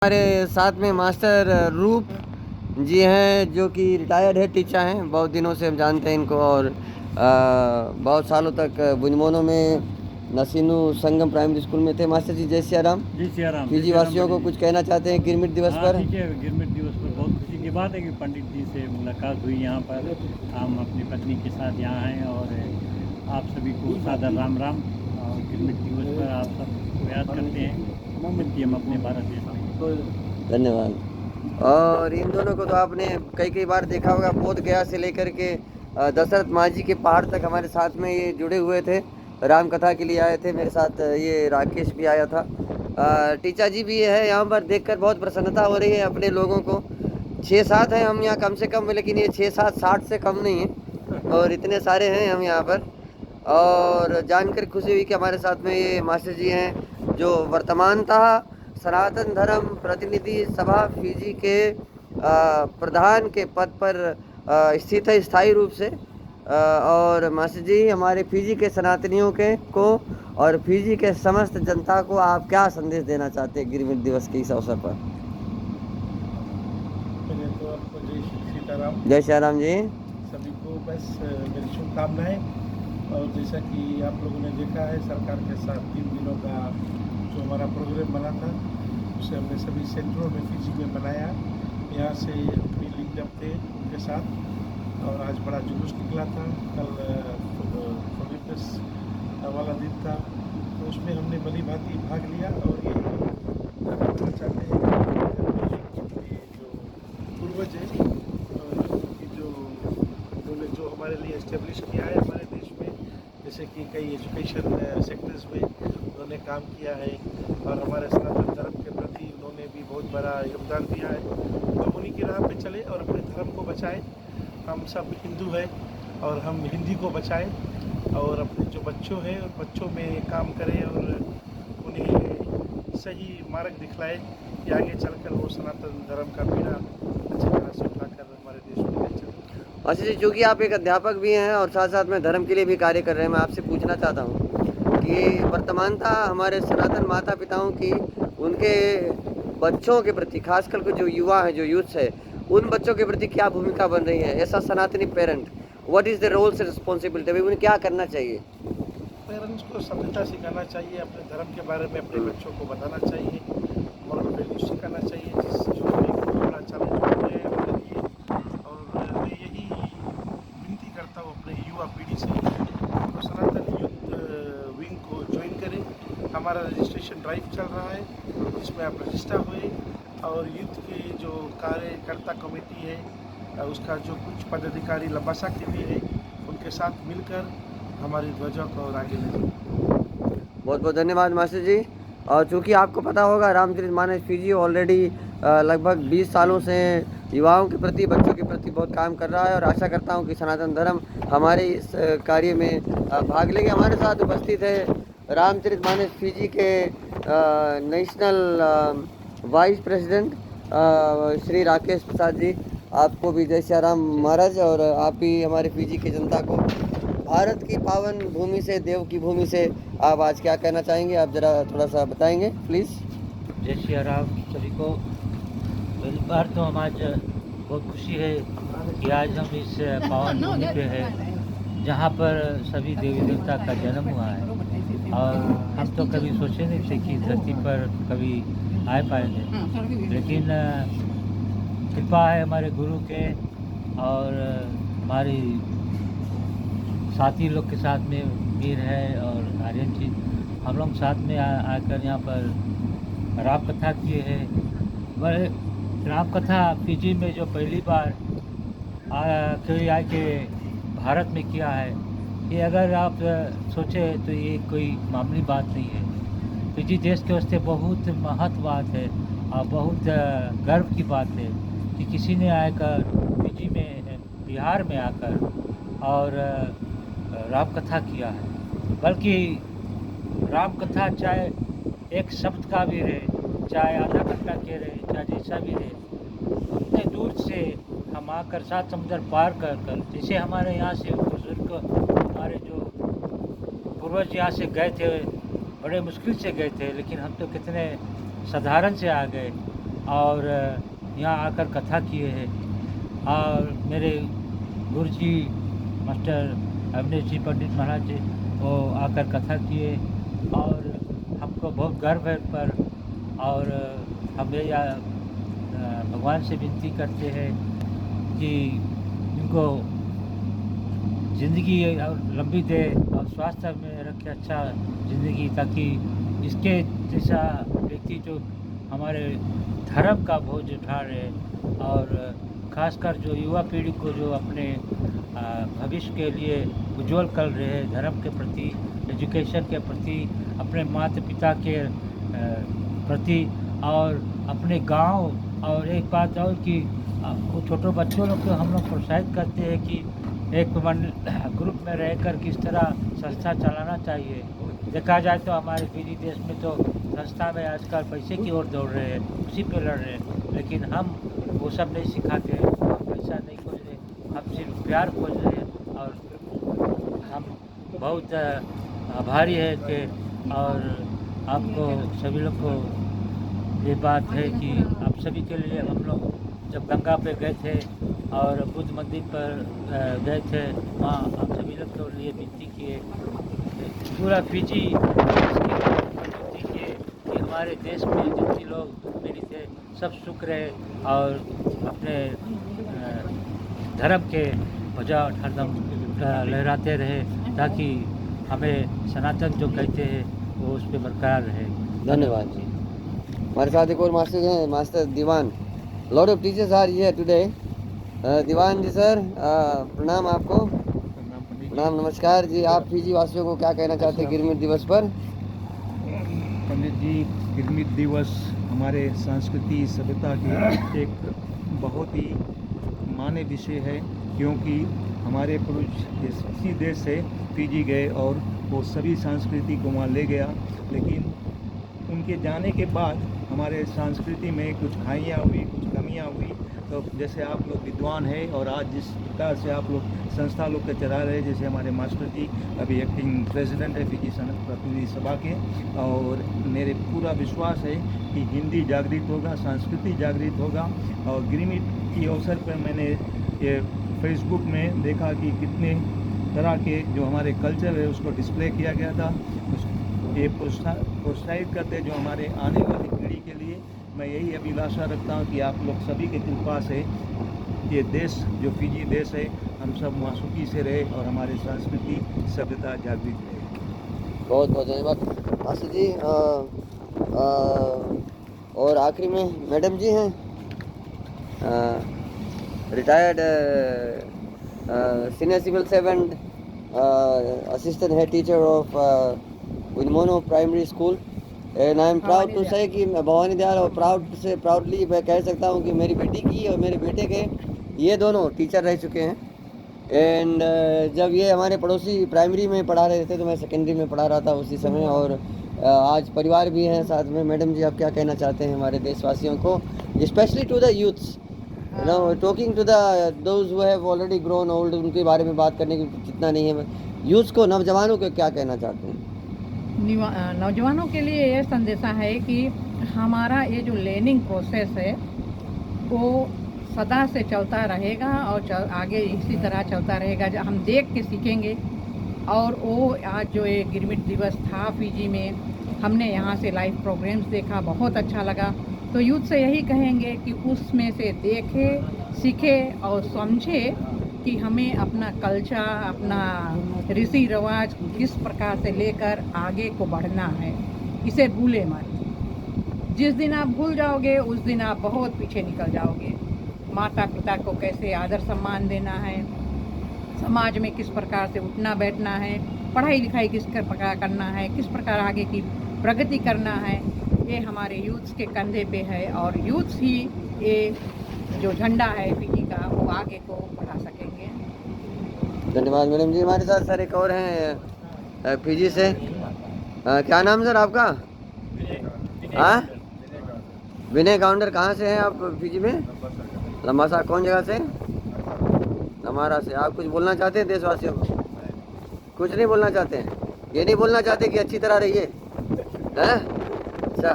हमारे साथ में मास्टर रूप जी हैं, जो कि रिटायर्ड है टीचर हैं। बहुत दिनों से हम जानते हैं इनको और बहुत सालों तक बुंजमोनो में नसीनु संगम प्राइमरी स्कूल में थे। मास्टर जी जय सिया राम। जी सिया राम। पीजी वासियों को कुछ कहना चाहते हैं गिरमिट दिवस पर? ठीक है, गिरमिट दिवस पर बहुत खुशी की बात है कि पंडित जी से मुलाकात हुई यहाँ पर। हम अपनी पत्नी के साथ यहाँ हैं और आप सभी को सादर राम राम। और गिरमिट दिवस पर आप सबको याद करते हैं कि हम अपने भारत देश में। धन्यवाद। और इन दोनों को तो आपने कई कई बार देखा होगा, बोध गया से लेकर के दशरथ मांझी के पहाड़ तक हमारे साथ में ये जुड़े हुए थे। राम कथा के लिए आए थे। मेरे साथ ये राकेश भी आया था। टीचा जी भी है यहाँ पर। देखकर बहुत प्रसन्नता हो रही है अपने लोगों को। 6-7 हैं हम यहाँ कम से कम, लेकिन ये 6-7 60 से कम नहीं है और इतने सारे हैं हम यहाँ पर। और जानकर खुशी हुई कि हमारे साथ में ये मास्टर जी हैं जो वर्तमानतः सनातन धर्म प्रतिनिधि सभा फिजी के प्रधान के पद पर स्थित है स्थायी रूप से। और मास्टर जी हमारे फिजी के सनातनियों के को और फिजी के समस्त जनता को आप क्या संदेश देना चाहते हैं गिरमिट दिवस के इस अवसर पर? पहले तो आपको जय सीताराम। जय श्री राम जी। सभी को बस मेरी शुभकामनाएं। और जैसा कि आप लोगों ने देखा है, सरकार के साथ 3 दिनों का जो हमारा प्रोग्राम बना था, उसे हमने सभी सेंटरों में फिजी में बनाया। यहाँ से अपनी लिंकअप थे उनके साथ और आज बड़ा जुलूस निकला था। कल फॉरगिवनेस वाला दिन था, तो उसमें हमने भली भांति भाग लिया। और ये बताना चाहते हैं कि जो पूर्वज है, उनकी जो उन्होंने जो हमारे लिए इस्टेब्लिश किया है हमारे देश में, जैसे कि कई एजुकेशन सेक्टर्स में उन्होंने काम किया है और हमारे सनातन धर्म के प्रति उन्होंने भी बहुत बड़ा योगदान दिया है। तो उन्हीं की राह पे चले और अपने धर्म को बचाएं। हम सब हिंदू हैं और हम हिंदी को बचाएं और अपने जो बच्चों हैं उन बच्चों में काम करें और उन्हें सही मार्ग दिखलाएं कि आगे चलकर वो सनातन धर्म का बीड़ा अच्छी तरह से उठाकर हमारे देश में ले चलें। अच्छा जी, चूँकि आप एक अध्यापक भी हैं और साथ साथ में धर्म के लिए भी कार्य कर रहे हैं, मैं आपसे पूछना चाहता हूँ कि वर्तमानता हमारे सनातन माता पिताओं की उनके बच्चों के प्रति, खासकर के जो युवा हैं, जो यूथ है, उन बच्चों के प्रति क्या भूमिका बन रही है? ऐसा सनातनी parent, what is the roles and responsibility, उन्हें क्या करना चाहिए? पेरेंट्स को सभ्यता सिखाना चाहिए, अपने धर्म के बारे में अपने बच्चों को बताना चाहिए, मॉरल वैल्यूज सिखाना चाहिए, जिस जो एक बड़ा चैलेंज है उनके लिए। और मैं यही विनती करता हूँ अपने युवा पीढ़ी से, तो सनातन यूथ विंग को ज्वाइन करें। हमारा रजिस्ट्रेशन ड्राइव चल रहा है, जिसमें आप रजिस्टर हुए और यूथ की जो कार्यकर्ता कमेटी है उसका जो कुछ पदाधिकारी लंबासा के लिए है, उनके साथ मिलकर हमारी ध्वजा को और आगे ले जाएं। बहुत बहुत धन्यवाद मास्टर जी। और चूँकि आपको पता होगा, रामचरितमानस फिजी ऑलरेडी लगभग 20 सालों से युवाओं के प्रति, बच्चों के प्रति बहुत काम कर रहा है और आशा करता हूं कि सनातन धर्म हमारे इस कार्य में भाग लेंगे। हमारे साथ उपस्थित है रामचरितमानस फिजी के national vice president Shri Rakesh Prasad ji. आपको भी जय श्री राम महाराज। और आप भी हमारे फिजी की जनता को भारत की पावन भूमि से, देव की भूमि से आप आज क्या कहना चाहेंगे? आप ज़रा थोड़ा सा बताएंगे प्लीज़। जय श्री राम सभी को। पहली बार तो हम आज बहुत खुशी है कि आज हम इस पावन भूमि पे हैं जहाँ पर सभी देवी देवता का जन्म हुआ है। और हम तो कभी सोचे नहीं थे कि धरती पर कभी आ पाएंगे, लेकिन कृपा है हमारे गुरु के और हमारी साथी लोग के साथ में मीर है और आर्यन जी, हम लोग साथ में आकर यहाँ पर राम कथा किए हैं। बड़े राम कथा फिजी में जो पहली बार कोई आके भारत में किया है, ये अगर आप सोचे तो ये कोई मामूली बात नहीं है। फिजी देश के वास्ते बहुत महत्व बात है और बहुत गर्व की बात है कि किसी ने आकर फिजी में, बिहार में आकर और राम कथा किया है। बल्कि राम कथा चाहे एक शब्द का भी रहे, चाहे आधा घंटा के रहे, चाहे जैसा भी रहे, उतने दूर से हम आकर 7 समुंदर पार कर जैसे हमारे यहाँ से बुजुर्ग, हमारे जो पूर्वज यहाँ से गए थे, बड़े मुश्किल से गए थे, लेकिन हम तो कितने साधारण से आ गए। और यहाँ आकर कथा किए हैं। और मेरे गुरुजी मास्टर अविनेश जी पंडित महाराज जी वो आकर कथा किए और हमको बहुत गर्व है पर। और हम ये भगवान से विनती करते हैं कि इनको ज़िंदगी लंबी दे और स्वास्थ्य में रखे अच्छा ज़िंदगी, ताकि इसके जैसा व्यक्ति जो हमारे धर्म का बोझ उठा रहे और खासकर जो युवा पीढ़ी को जो अपने भविष्य के लिए उज्जवल कर रहे हैं, धर्म के प्रति, एजुकेशन के प्रति, अपने माता पिता के प्रति और अपने गांव। और एक बात और कि वो छोटे बच्चों लोग को हम लोग प्रोत्साहित करते हैं कि एक ग्रुप में रहकर किस तरह संस्था चलाना चाहिए। देखा जाए तो हमारे पीढ़ी देश में तो संस्था में आजकल पैसे की ओर दौड़ रहे हैं, उसी पे लड़ रहे हैं, लेकिन हम वो सब नहीं सिखाते हैं। हम पैसा नहीं खोज रहे, हम सिर्फ प्यार खोज रहे हैं। और हम बहुत आभारी है कि और आपको सभी लोग को ये बात है कि आप सभी के लिए हम लोग जब गंगा पे गए थे और बुद्ध मंदिर पर गए थे, वहाँ हम सभी लोग के लिए विनती किए, पूरा फिजी विनती किए कि हमारे देश में जितने लोग पीड़ित थे सब सुख रहे और अपने धर्म के ध्वजा हरदम लहराते रहे, ताकि हमें सनातन जो कहते हैं वो उस पर बरकरार रहे। धन्यवाद जी। हमारे साथ एक और मास्टर हैं, master Diwan. Lot of teachers are here today. Diwan ji sir, प्रणाम आपको। प्रणाम, नमस्कार जी। आप फिजी वासियों को क्या कहना चाहते हैं गिरमिट दिवस पर? पंडित जी, गिरमिट दिवस हमारे संस्कृति सभ्यता की एक बहुत ही मान्य विषय है, क्योंकि हमारे पूर्वज इसी देश से फिजी गए और वो सभी संस्कृति को वहाँ ले गया, लेकिन उनके जाने के बाद हमारे संस्कृति में कुछ खाइयाँ हुई, कुछ कमियाँ हुई। तो जैसे आप लोग विद्वान हैं और आज जिस प्रकार से आप लोग संस्था लोग के चला रहे हैं, जैसे हमारे मास्टर जी अभी एक्टिंग प्रेसिडेंट है फिजी प्रतिनिधि सभा के, और मेरे पूरा विश्वास है कि हिंदी जागृत होगा, संस्कृति जागृत होगा। और गिरमिट के अवसर पर मैंने ये फेसबुक में देखा कि कितने तरह के जो हमारे कल्चर है उसको डिस्प्ले किया गया था। ये प्रोत्साहित करते जो हमारे आने वाली पीढ़ी के लिए मैं यही अभिलाषा रखता हूँ कि आप लोग सभी के कृपा से ये देश जो फिजी देश है हम सब वहाँ सुखी से रहे और हमारे संस्कृति सभ्यता जागृत रहे। बहुत बहुत धन्यवाद मास्टर जी। और आखिरी में मैडम जी हैं, retired senior civil servant, assistant head teacher of विनमोनो primary school, and I am proud to say कि मैं भवानी दयाल और प्राउडली मैं कह सकता हूँ कि मेरी बेटी की और मेरे बेटे के ये दोनों टीचर रह चुके हैं। एंड जब ये हमारे पड़ोसी प्राइमरी में पढ़ा रहे थे तो मैं सेकेंडरी में पढ़ा रहा था उसी समय, और आज परिवार भी हैं साथ में। मैडम जी, आप क्या कहना चाहते हैं हमारे देशवासियों को, specially to the youths, you know, talking to the those who have already grown old, उनके बारे में बात करने की जितना नहीं है, यूथ्स को, नौजवानों को क्या कहना चाहते हैं? नौजवानों के लिए यह संदेशा है कि हमारा ये जो लर्निंग प्रोसेस है वो सदा से चलता रहेगा और आगे इसी तरह चलता रहेगा। जब हम देख के सीखेंगे, और वो आज जो ये गिरमिट दिवस था फिजी में, हमने यहाँ से लाइव प्रोग्राम्स देखा, बहुत अच्छा लगा। तो यूथ से यही कहेंगे कि उसमें से देखे, सीखे और समझे कि हमें अपना कल्चर, अपना रीति रिवाज किस प्रकार से लेकर आगे को बढ़ना है, इसे भूले मत। जिस दिन आप भूल जाओगे उस दिन आप बहुत पीछे निकल जाओगे। माता पिता को कैसे आदर सम्मान देना है, समाज में किस प्रकार से उठना बैठना है, पढ़ाई लिखाई किस प्रकार करना है, किस प्रकार आगे की प्रगति करना है, ये हमारे यूथ्स के कंधे पे है। और यूथ्स ही ये जो झंडा है फिजी का वो आगे को बढ़ा सकेंगे। धन्यवाद मैडम जी। हमारे साथ सर एक और हैं फिजी से। क्या नाम सर आपका? हाँ, विनय काउंटर। कहाँ से हैं आप फिजी में? लम्बासा। कौन जगह से? लमारा से। आप कुछ बोलना चाहते हैं देशवासियों को? कुछ नहीं बोलना चाहते हैं? ये नहीं बोलना चाहते कि अच्छी तरह रहिए, हैं? अच्छा।